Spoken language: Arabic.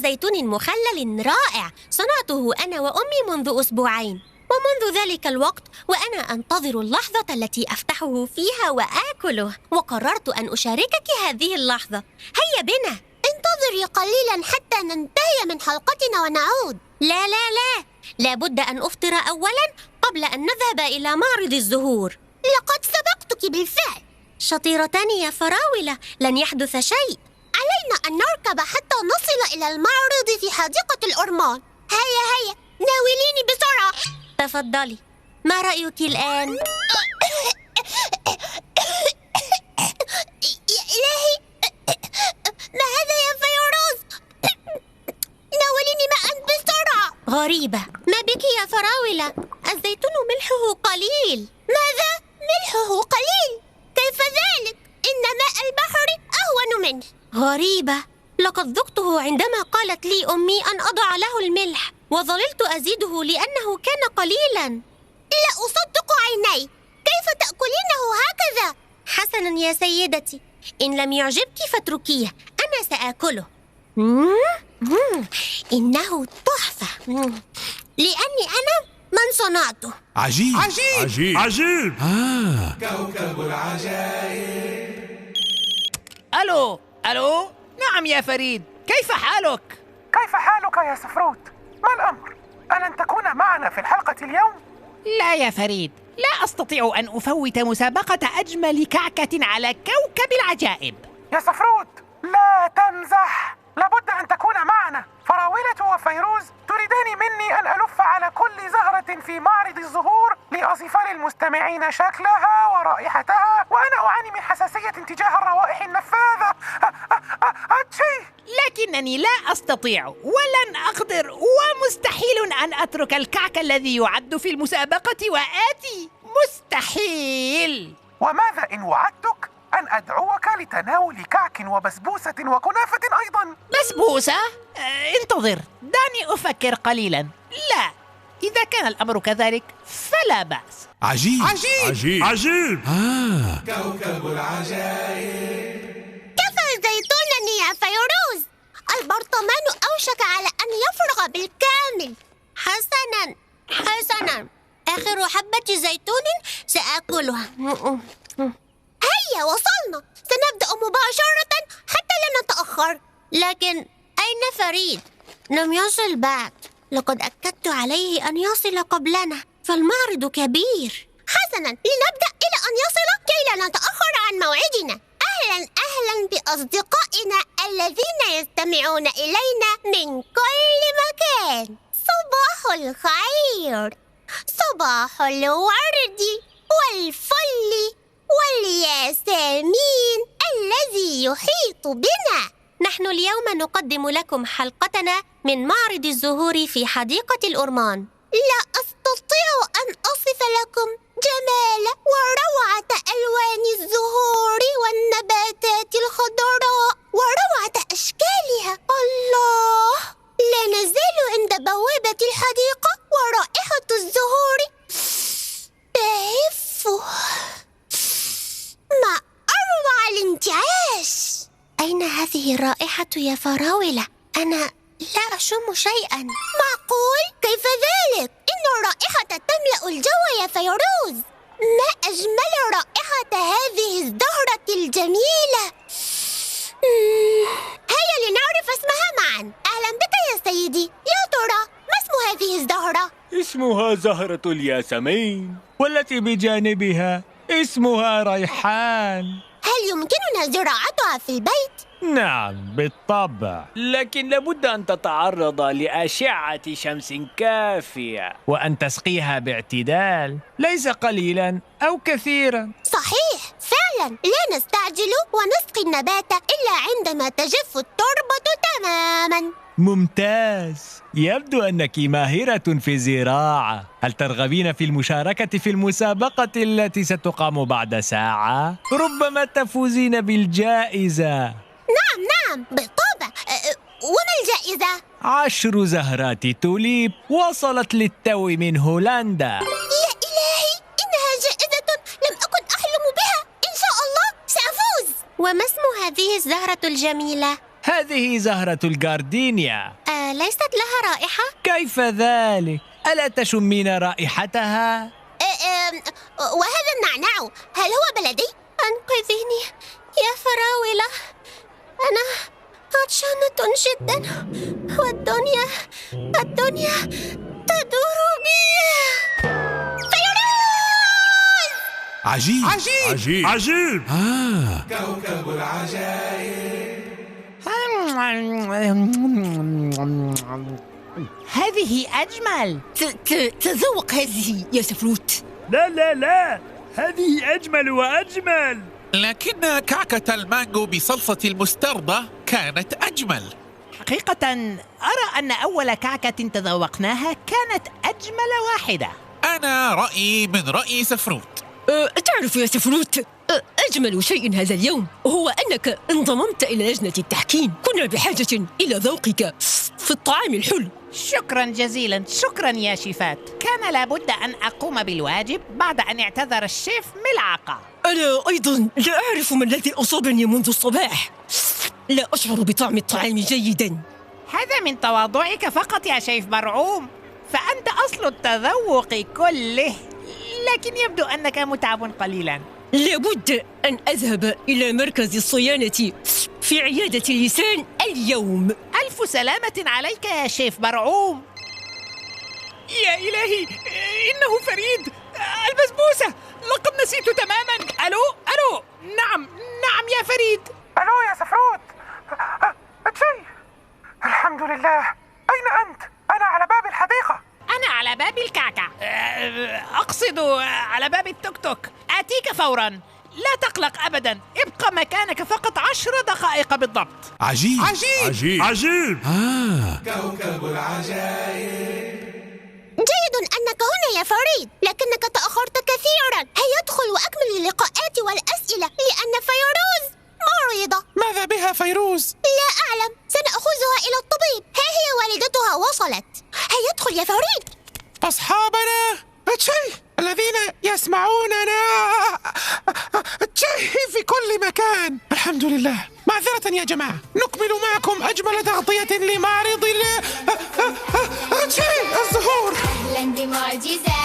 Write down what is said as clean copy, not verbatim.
زيتون مخلل رائع صنعته أنا وأمي منذ أسبوعين، ومنذ ذلك الوقت وأنا أنتظر اللحظة التي أفتحه فيها وآكله، وقررت أن أشاركك هذه اللحظة. هيا بنا. انتظري قليلا حتى ننتهي من حلقتنا ونعود. لا لا لا، لابد أن أفطر أولا قبل أن نذهب إلى معرض الزهور. لقد سبقتك بالفعل. شطيرتان يا فراولة، لن يحدث شيء. علينا أن نركب حتى نصل إلى المعرض في حديقة الأرمان. هيا هيا، ناوليني بسرعة. تفضلي، ما رأيك الآن؟ يا إلهي، ما هذا يا فيروز؟ ناوليني ماء بسرعة. غريبة، ما بك يا فراولة؟ الزيتون ملحه قليل. ماذا؟ ملحه قليل؟ كيف ذلك؟ إن ماء البحر أهون منه. غريبة، لقد ذقته عندما قالت لي أمي أن أضع له الملح، وظللت أزيده لأنه كان قليلا. لا أصدق عيني، كيف تأكلينه هكذا؟ حسنا يا سيدتي، إن لم يعجبك فاتركيه، أنا سآكله. إنه تحفة، لأني أنا من صنعته. عجيب عجيب عجيب عجيب. كوكب العجائب. ألو ألو، نعم يا فريد، كيف حالك؟ كيف حالك يا سفروت؟ ما الأمر؟ ألن تكون معنا في الحلقة اليوم؟ لا يا فريد، لا أستطيع أن أفوت مسابقة أجمل كعكة على كوكب العجائب. يا سفروت، لا تمزح، لابد أن تكون معنا. فراولة وفيروز تريدان مني أن ألف على كل زهرة في معرض الزهور لأصف للمستمعين شكلها ورائحتها، وأنا أعاني من حساسية تجاه الروائح النفاذة. أتشي! لكنني لا أستطيع ولن أقدر، ومستحيل أن أترك الكعك الذي يعد في المسابقة وآتي. مستحيل. وماذا إن وعدتك أن أدعوك لتناول كعك وبسبوسة وكنافة أيضا؟ بسبوسة؟ انتظر، دعني أفكر قليلا. لا، إذا كان الأمر كذلك فلا بأس. عجيب عجيب عجيب عجيب. كوكب العجائب. كفى زيتونني يا فيروز، البرطمان أوشك على أن يفرغ بالكامل. حسنا حسنا، آخر حبة زيتون سآكلها. هيا وصلنا، سنبدأ مباشرة حتى لا نتأخر. لكن أين فريد؟ لم يصل بعد، لقد أكدت عليه أن يصل قبلنا، فالمعرض كبير. حسنا، لنبدأ إلى أن يصل كي لا نتأخر عن موعدنا. أهلا أهلا بأصدقائنا الذين يستمعون إلينا من كل مكان. صباح الخير، صباح الورد والفل والياسمين الذي يحيط بنا. نحن اليوم نقدم لكم حلقتنا من معرض الزهور في حديقة الأرمان. لا أستطيع أن أصف لكم جمال وروعة ألوان الزهور والنباتات الخضراء وروعة أشكالها. الله، لا نزال عند بوابة الحديقة ورائحة الزهور تهف. ما أروع الانتعاش. أين هذه الرائحة يا فراولة؟ أنا لا أشم شيئا. معقول؟ كيف ذلك؟ إن الرائحة تملأ الجو يا فيروز. ما أجمل رائحة هذه الزهرة الجميلة. هيا لنعرف اسمها معا. أهلا بك يا سيدي. يا ترى ما اسم هذه الزهرة؟ اسمها زهرة الياسمين، والتي بجانبها اسمها ريحان. هل يمكننا زراعتها في البيت؟ نعم بالطبع، لكن لابد أن تتعرض لأشعة شمس كافية، وأن تسقيها باعتدال، ليس قليلا أو كثيرا. صحيح، فعلا لا نستعجل ونسقي النبات إلا عندما تجف التربة تماما. ممتاز، يبدو أنك ماهرة في الزراعة. هل ترغبين في المشاركة في المسابقة التي ستقام بعد ساعة؟ ربما تفوزين بالجائزة. نعم بالطبع. وما الجائزة؟ 10 زهرات توليب وصلت للتو من هولندا. يا إلهي، إنها جائزة لم أكن أحلم بها. إن شاء الله سأفوز. وما اسم هذه الزهرة الجميلة؟ هذه زهرة الجاردينيا. ليست لها رائحة؟ كيف ذلك؟ ألا تشمين رائحتها؟ وهذا النعناع هل هو بلدي؟ أنقذيني يا فراولة، أنا عطشانة جدا والدنيا تدور بي. فيروز! عجيب عجيب عجيب. كوكب العجائب. هذه أجمل. تذوق هذه يا سفروت. لا لا لا، هذه أجمل وأجمل. لكن كعكة المانجو بصلصة المستردة كانت أجمل. حقيقة أرى أن أول كعكة تذوقناها كانت أجمل واحدة. أنا رأيي من رأي سفروت. تعرف يا سفروت، أجمل شيء هذا اليوم هو أنك انضممت إلى لجنة التحكيم. كنا بحاجة إلى ذوقك في الطعام الحلو. شكرا جزيلا، شكرا يا شيفات. كان لابد أن أقوم بالواجب بعد أن اعتذر الشيف ملعقة. أنا أيضا لا أعرف ما الذي أصابني منذ الصباح. لا أشعر بطعم الطعام جيدا. هذا من تواضعك فقط يا شيف مرعوم، فأنت أصل التذوق كله، لكن يبدو أنك متعب قليلا. لابد أن أذهب إلى مركز الصيانة في عيادة اللسان اليوم. ألف سلامة عليك يا شيف مرعوم. يا إلهي، إنه فريد البسبوسة، لقد نسيت تماما. ألو نعم يا فريد. ألو يا سفروت. شيء. الحمد لله. أين أنت؟ أنا على باب الحديقة. أنا على باب الكعكة، أقصد على باب التوك توك. آتيك فورا، لا تقلق أبدا. ابقى مكانك فقط 10 دقائق بالضبط. عجيب عجيب. كوكب العجائب. جيد أنك هنا يا فريد، لكنك تأخرت كثيرا. هيا ادخل وأكمل اللقاءات والأسئلة لأن فيروز مريضة. ماذا بها فيروز؟ لا أعلم، سنأخذها إلى الطبيب. ها هي والدتها وصلت. هيا ادخل يا فريد. أصحابنا الذين يسمعوننا في كل مكان، الحمد لله. معذرة يا جماعة، نكمل معكم أجمل تغطية لمعرض الزهور. أهلا بمعجزات